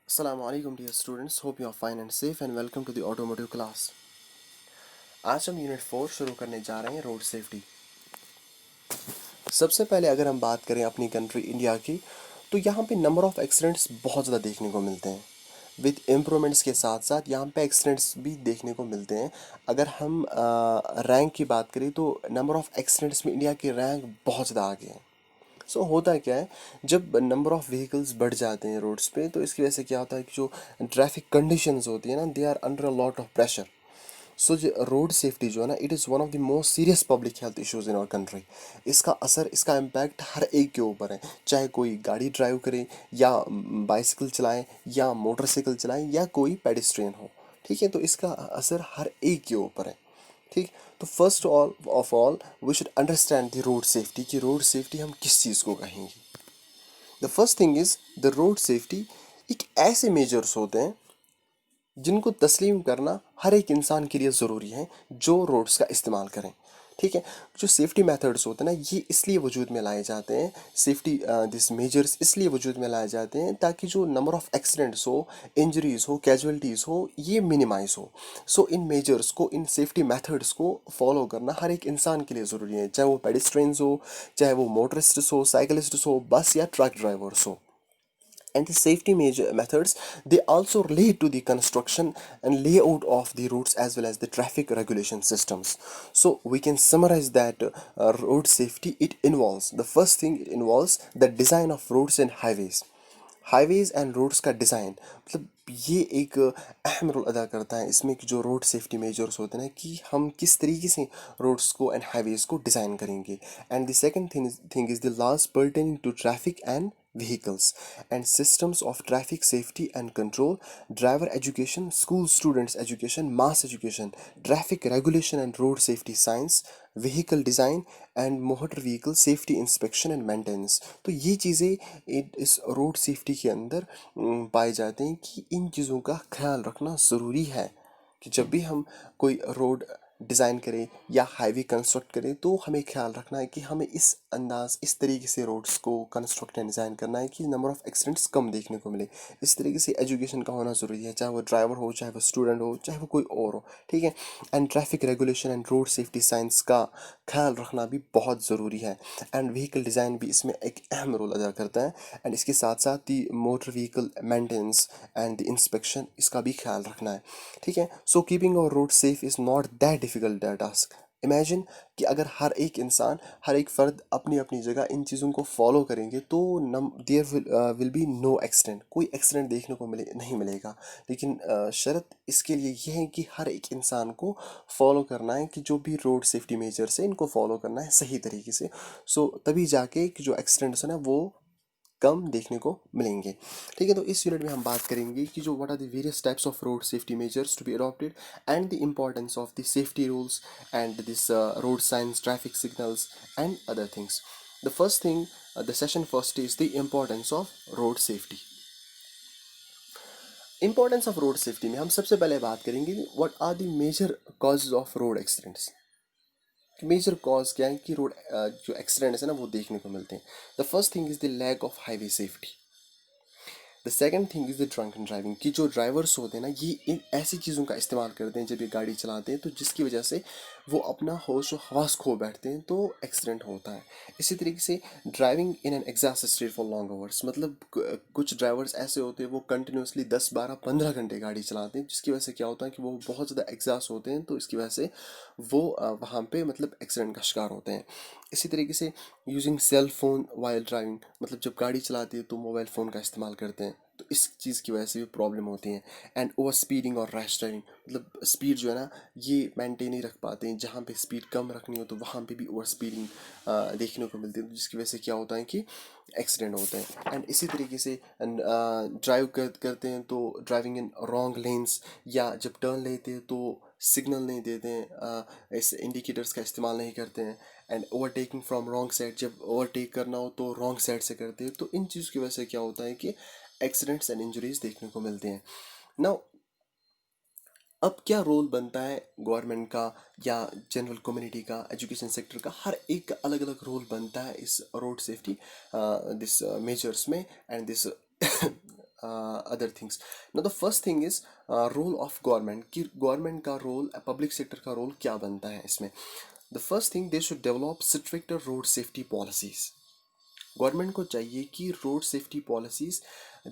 Assalamu alaikum dear students, hope you are fine and safe and welcome to the automotive class. आज हम unit 4 शुरू करने जा रहे हैं रोड सेफ्टी। सबसे पहले अगर हम बात करें अपनी कंट्री इंडिया की, तो यहाँ पे नंबर ऑफ एक्सीडेंट्स बहुत ज़्यादा देखने को मिलते हैं। विद इम्प्रूवमेंट्स के साथ साथ यहाँ पे एक्सीडेंट्स भी देखने को मिलते हैं। अगर हम रैंक की बात करें तो नंबर ऑफ एक्सीडेंट्स में इंडिया की रैंक बहुत ज़्यादा आगे है। होता क्या है, जब नंबर ऑफ व्हीकल्स बढ़ जाते हैं रोड्स पे, तो इसकी वजह से क्या होता है कि जो ट्रैफिक कंडीशंस होती है ना, they are under a lot of pressure. Road safety जो है ना, it is one of the most serious public health issues in our country. इसका असर, इसका इम्पैक्ट हर एक के ऊपर है, चाहे कोई गाड़ी ड्राइव करे या बाइसिकल चलाए या मोटरसाइकिल चलाए या कोई पेडिस्ट्रियन हो। ठीक है, तो इसका असर हर एक के ऊपर है। ठीक। तो first all of all we should understand the road safety, कि रोड सेफ्टी हम किस चीज़ को कहेंगे। The first thing is the road safety एक ऐसे मेजर्स होते हैं जिनको तस्लीम करना हर एक इंसान के लिए ज़रूरी है जो रोड्स का इस्तेमाल करें। ठीक है। जो सेफ्टी मेथड्स होते हैं ना, ये इसलिए वजूद में लाए जाते हैं, सेफ्टी दिस मेजर्स इसलिए वजूद में लाए जाते हैं ताकि जो नंबर ऑफ एक्सीडेंट्स हो, इंजरीज हो, कैजुअलिटीज़ हो, ये मिनिमाइज हो। इन मेजर्स को, इन सेफ्टी मेथड्स को फॉलो करना हर एक इंसान के लिए ज़रूरी है, चाहे वो पेडिस्ट्रियंस हो, चाहे वो मोटरिस्ट्स हो, साइकिलिस्ट्स हो, बस या ट्रक ड्राइवर्स हो। And the safety major methods, they also relate to the construction and layout of the routes as well as the traffic regulation systems. So we can summarize that road safety, it involves, the first thing, it involves the design of roads and highways and roads का design, मतलब ये एक अहम role अदा करता है इसमें कि जो रोड सेफ्टी मेजर्स होते हैं ना, कि हम किस तरीके से रोड्स को एंड हाईवेज को डिज़ाइन करेंगे। And the second thing is the laws pertaining to traffic and vehicles and systems of traffic safety and control, driver education, school students education, mass education, traffic regulation and road safety science, vehicle design and motor vehicle safety inspection and maintenance. तो ये चीज़ें इस road safety के अंदर पाए जाते हैं कि इन चीज़ों का ख्याल रखना ज़रूरी है कि जब भी हम कोई रोड डिज़ाइन करें या हाईवे कंस्ट्रक्ट करें, तो हमें ख्याल रखना है कि हमें इस तरीके से रोड्स को कंस्ट्रक्ट एंड डिज़ाइन करना है कि नंबर ऑफ एक्सीडेंट्स कम देखने को मिले। इस तरीके से एजुकेशन का होना ज़रूरी है, चाहे वो ड्राइवर हो, चाहे वो स्टूडेंट हो, चाहे वो कोई और हो। ठीक है। And traffic regulation and road safety science का ख्याल रखना भी बहुत ज़रूरी है। एंड व्हीकल डिज़ाइन भी इसमें एक अहम रोल अदा करता है। एंड इसके साथ साथ the motor vehicle maintenance and the inspection, इसका भी ख्याल रखना है। ठीक है। Keeping our road safe is not that difficult task. Imagine कि अगर हर एक इंसान, हर एक फ़र्द अपनी अपनी जगह इन चीज़ों को फॉलो करेंगे, तो there will be no accident, कोई एक्सीडेंट देखने को नहीं मिलेगा। लेकिन शर्त इसके लिए यह है कि हर एक इंसान को फॉलो करना है, कि जो भी रोड सेफ्टी मेजर्स है इनको फॉलो करना है सही तरीके से। तभी जाके कि जो एक्सीडेंट्स है ना, वो कम देखने को मिलेंगे। ठीक है। तो इस यूनिट में हम बात करेंगे कि जो what are the various types of road safety measures to be adopted and the importance of the safety rules and this road signs, traffic signals and other things. The first thing, the session first is the importance of road safety. Importance of road safety में हम सबसे पहले बात करेंगे what are the major causes of road accidents. Major cause क्या है कि road जो एक्सीडेंट्स है ना, वो देखने को मिलते हैं। The first thing is the lack of highway safety. The second thing is the drunk and driving, कि जो ड्राइवर्स होते हैं ना, ये इन ऐसी चीज़ों का इस्तेमाल करते हैं जब ये गाड़ी चलाते हैं, तो जिसकी वजह से वो अपना होश व हवास खो बैठते हैं, तो एक्सीडेंट होता है। इसी तरीके से driving in an exhaust state for long hours, मतलब कुछ ड्राइवर्स ऐसे होते हैं वो कंटिन्यूसली 10, 12, 15 घंटे गाड़ी चलाते हैं, जिसकी वजह से क्या होता है कि वो बहुत ज़्यादा एग्जॉस्ट होते हैं, तो इसकी वजह से वो वहाँ पे मतलब एक्सीडेंट का शिकार होते हैं। इसी तरीके से using cell phone while driving, मतलब जब गाड़ी चलाती है तो मोबाइल फ़ोन का इस्तेमाल करते हैं, तो इस चीज़ की वजह से भी प्रॉब्लम होती है। एंड ओवर स्पीडिंग और रैश ड्राइविंग, मतलब स्पीड जो है ना, ये मेंटेन नहीं रख पाते हैं, जहाँ पे स्पीड कम रखनी हो तो वहाँ पे भी ओवर स्पीडिंग देखने को मिलती है, जिसकी वजह से क्या होता है कि एक्सीडेंट होते हैं। एंड इसी तरीके से ड्राइव करते हैं तो ड्राइविंग इन रॉन्ग लेन्स, या जब टर्न लेते हैं तो सिग्नल नहीं देते हैं, इस इंडिकेटर्स का इस्तेमाल नहीं करते हैं। And overtaking from wrong side, जब ओवरटेक करना हो तो रॉन्ग साइड से करते हैं, तो इन चीज़ की वजह से क्या होता है कि एक्सीडेंट्स एंड इंजरीज देखने को मिलते हैं। नाउ, अब क्या रोल बनता है गवर्नमेंट का या जनरल कम्युनिटी का, एजुकेशन सेक्टर का, हर एक का अलग अलग रोल बनता है इस रोड सेफ्टी दिस मेजर्स में and this other things. Now the first thing is role of government, कि गवर्नमेंट का रोल, पब्लिक सेक्टर का रोल क्या बनता है इसमें. The first thing, they should develop stricter road safety policies. Government को चाहिए कि रोड सेफ्टी पॉलिसीज़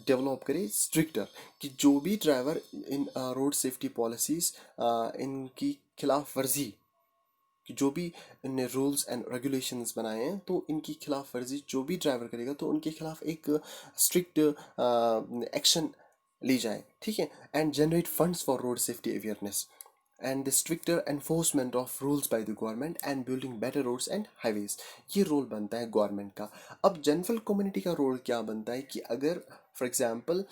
डेवलप करे स्ट्रिक्टर, कि जो भी ड्राइवर इन रोड सेफ्टी पॉलिसीज़ इनकी खिलाफ वर्जी, कि जो भी इनने रूल्स एंड रेगुलेशंस बनाए हैं तो इनकी खिलाफ वर्जी जो भी ड्राइवर करेगा तो उनके खिलाफ एक स्ट्रिक्ट एक्शन ली जाए. ठीक है. And generate funds for road safety awareness and the stricter enforcement of rules by the government and building better roads and highways. ये रोल बनता है गवर्नमेंट का. अब जनरल कम्युनिटी का रोल क्या बनता है कि अगर for example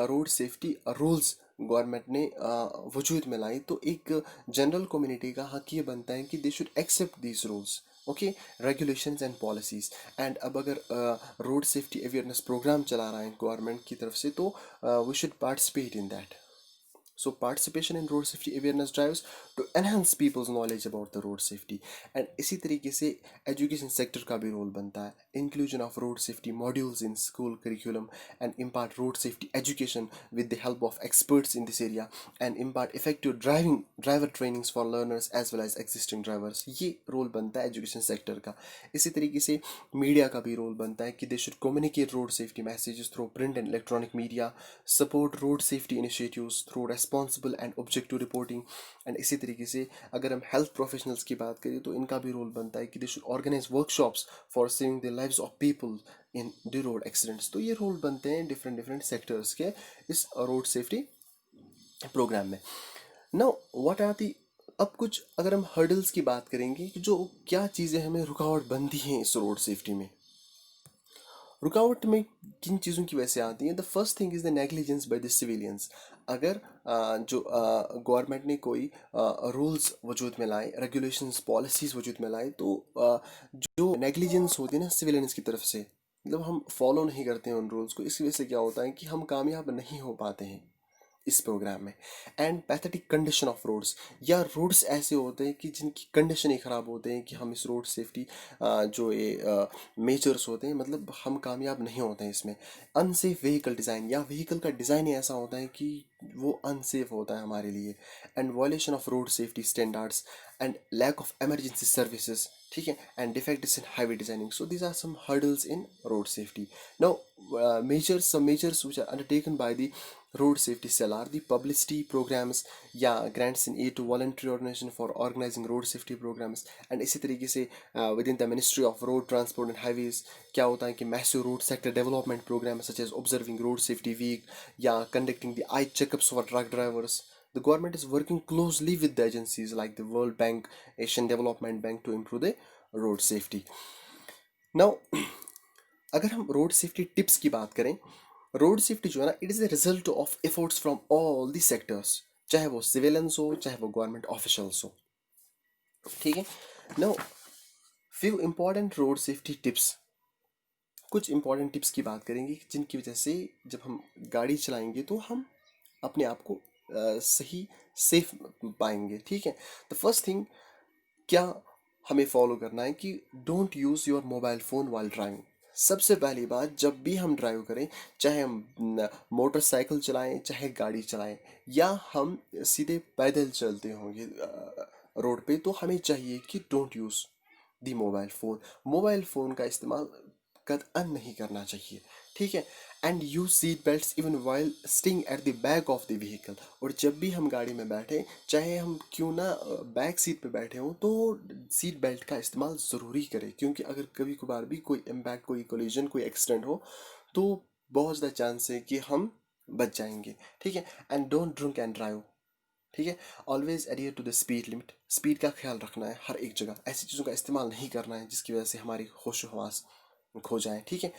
road safety rules government ने वजूद में लाई तो एक जनरल कम्युनिटी का हक ये बनता है कि they should accept these rules, okay, regulations and policies. And अब अगर रोड सेफ्टी अवेयरनेस प्रोग्राम चला रहा है गवर्नमेंट की तरफ से तो we should participate in that. So participation in road safety awareness drives to enhance people's knowledge about the road safety. And इसी तरीके से education sector का भी रोल बनता है. Inclusion of road safety modules in school curriculum and impart road safety education with the help of experts in this area and impart effective driver trainings for learners as well as existing drivers. ये role बनता है education sector का. इसी तरीके से media का भी role बनता है कि they should communicate road safety messages through print and electronic media, support road safety initiatives through responsible and objective reporting. And इसी तरीके से अगर हम हेल्थ प्रोफेशनल्स की बात करें तो इनका भी रोल बनता है कि they should organise workshops for saving the lives of people in the road accidents. तो ये रोल बनते हैं डिफरेंट डिफरेंट सेक्टर्स के इस रोड सेफ्टी प्रोग्राम में. नाउ व्हाट आर दी, अब कुछ अगर हम हर्डल्स की बात करेंगे कि जो क्या चीज़ें हमें रुकावट बनती हैं इस रोड सेफ्टी में. रुकावट में किन चीज़ों की वजह से आती है. The first thing is the negligence by the civilians. अगर जो गवर्नमेंट ने कोई रूल्स वजूद में लाए, रेगुलेशंस पॉलिसीज़ वजूद में लाए तो जो नेग्लिजेंस होती है ना सिविलियंस की तरफ से, मतलब हम फॉलो नहीं करते हैं उन रूल्स को, इस वजह से क्या होता है कि हम कामयाब नहीं हो पाते हैं इस प्रोग्राम में. And pathetic condition of roads, या रोड्स ऐसे होते हैं कि जिनकी कंडीशन ही ख़राब होते हैं कि हम इस रोड सेफ्टी जो ये मेजर्स होते हैं मतलब हम कामयाब नहीं होते हैं इसमें. अनसेफ व्हीकल डिज़ाइन, या व्हीकल का डिज़ाइन ही ऐसा होता है कि वो अनसेफ होता है हमारे लिए. And violation of road safety standards and lack of emergency services. ठीक है. And defects in highway designing. So these are some hurdles in road safety. Now measures which are undertaken by the road safety cell are the publicity programs या grants in aid to voluntary organization for organizing road safety programs. and इसी तरीके से within the Ministry of Road Transport and Highways क्या होता है कि massive road sector development programs such as observing road safety week या conducting the eye checkups for truck drivers. The government is working closely with the agencies like the World Bank, Asian Development Bank to improve the road safety. Now अगर हम road safety tips की बात करें, road safety जो है ना, it is the result of efforts from all the sectors, चाहे वो सिविलियंस हो चाहे वो गवर्नमेंट ऑफिशियल्स हो. ठीक है. Now few important road safety tips, कुछ इंपॉर्टेंट टिप्स की बात करेंगे जिनकी वजह से जब हम गाड़ी चलाएंगे तो हम अपने आप को सही सेफ पाएंगे. ठीक है. द फर्स्ट थिंग क्या हमें फॉलो करना है कि don't use your mobile phone while driving. सबसे पहली बात, जब भी हम ड्राइव करें, चाहे हम मोटरसाइकिल चलाएं चाहे गाड़ी चलाएं या हम सीधे पैदल चलते होंगे रोड पे, तो हमें चाहिए कि don't use the mobile phone. Mobile phone का इस्तेमाल कतई नहीं करना चाहिए. ठीक है. And use seat belt even while sting at the back of the vehicle. और जब भी हम गाड़ी में बैठे, चाहे हम क्यों ना बैक सीट पे बैठे हों, तो सीट बेल्ट का इस्तेमाल ज़रूरी करें, क्योंकि अगर कभी कभार भी कोई इम्पैक्ट, कोई कोलिजन, कोई एक्सीडेंट हो तो बहुत ज़्यादा चांस है कि हम बच जाएंगे. ठीक है. And don't drink and drive. ठीक है. Always adhere to the speed limit. Speed का ख्याल रखना है हर एक जगह. ऐसी चीज़ों का इस्तेमाल नहीं करना है जिसकी वजह से हमारी होश हवास खो जाए. ठीक है.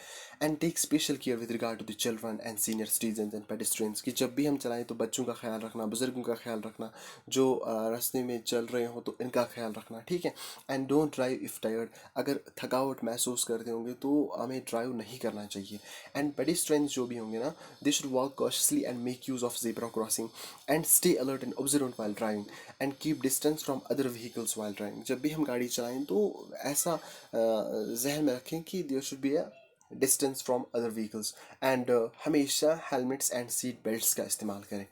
And take special care with regard to the children and senior citizen and pedestrians, कि जब भी हम चलाएं तो बच्चों का ख्याल रखना, बुजुर्गों का ख्याल रखना, जो रास्ते में चल रहे हो तो इनका ख्याल रखना. ठीक है. And don't drive if tired. अगर थकावट महसूस करते होंगे तो हमें ड्राइव नहीं करना चाहिए. एंड पेडिस्ट्रियंस जो भी होंगे ना, they should walk cautiously and make use of zebra crossing and stay alert and observant while driving and keep distance from other vehicles while driving. जब भी हम गाड़ी चलाएं तो ऐसा जहन में रखें कि there should be a distance from other vehicles and हमेशा हेलमेट्स एंड सीट बेल्ट्स का इस्तेमाल करें।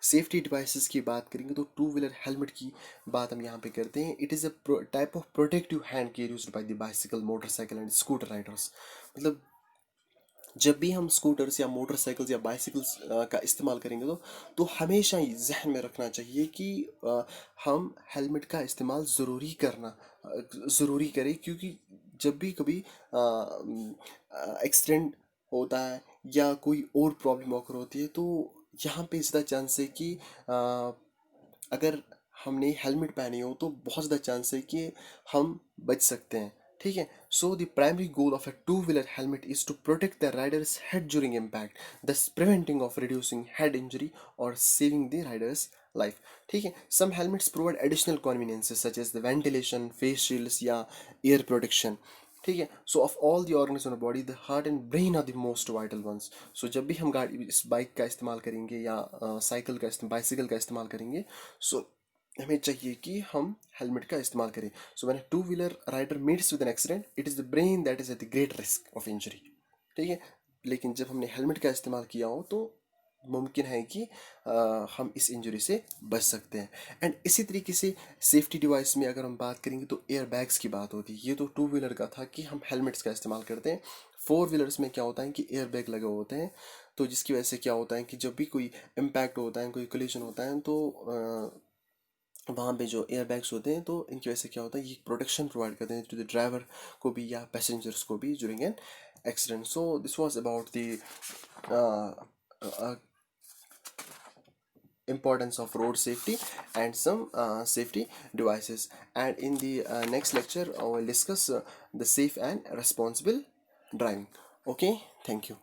सेफ्टी डिवाइसेस की बात करेंगे तो टू व्हीलर हेलमेट की बात हम यहाँ पे करते हैं। It is a type of protective hand care used by the bicycle, motorcycle and scooter Riders. मतलब जब भी हम स्कूटर्स या मोटरसाइकिल्स या बाइसिकल्स का इस्तेमाल करेंगे तो हमेशा ही जहन में रखना चाहिए कि हम हेलमेट का इस्तेमाल ज़रूरी करें, क्योंकि जब भी कभी एक्सीडेंट होता है या कोई और प्रॉब्लम ऑकर होती है तो यहाँ पे ज़्यादा चांस है कि अगर हमने हेलमेट पहनी हो तो बहुत ज़्यादा चांस है कि हम बच सकते हैं। ठीक है। So the primary goal of a two wheeler helmet is to protect the rider's head during impact, thus preventing of reducing head injury और सेविंग द राइडर्स लाइफ। ठीक है। Some helmets provide additional conveniences such as the ventilation, face shields या air protection. ठीक है। So of all the organs on body the heart and brain are the most vital ones. So जब भी हम गाड़ी इस बाइक का इस्तेमाल करेंगे या बाइसिकल का इस्तेमाल करेंगे, सो हमें चाहिए कि हम हेलमेट का इस्तेमाल करें। So when two wheeler rider meets with an accident it is the brain that is at the great risk of injury. ठीक है। लेकिन जब हमने हेलमेट का इस्तेमाल किया हो तो मुमकिन है कि हम इस इंजरी से बच सकते हैं। एंड इसी तरीके से सेफ्टी डिवाइस में अगर हम बात करेंगे तो एयर बैग्स की बात होती है। ये तो टू व्हीलर का था कि हम हेलमेट्स का इस्तेमाल करते हैं। फोर व्हीलर्स में क्या होता है कि एयर बैग लगे होते हैं, तो जिसकी वजह से क्या होता है कि जब भी कोई इम्पैक्ट होता है, कोई कोलिजन होता है, तो वहाँ पे जो एयर बैग्स होते हैं तो इनकी वजह से क्या होता है, ये प्रोटेक्शन प्रोवाइड करते हैं टू द ड्राइवर को भी या पैसेंजर्स को भी during an accident. So this was about the importance of road safety and some safety devices. And in the next lecture I will discuss the safe and responsible driving. Okay, thank you.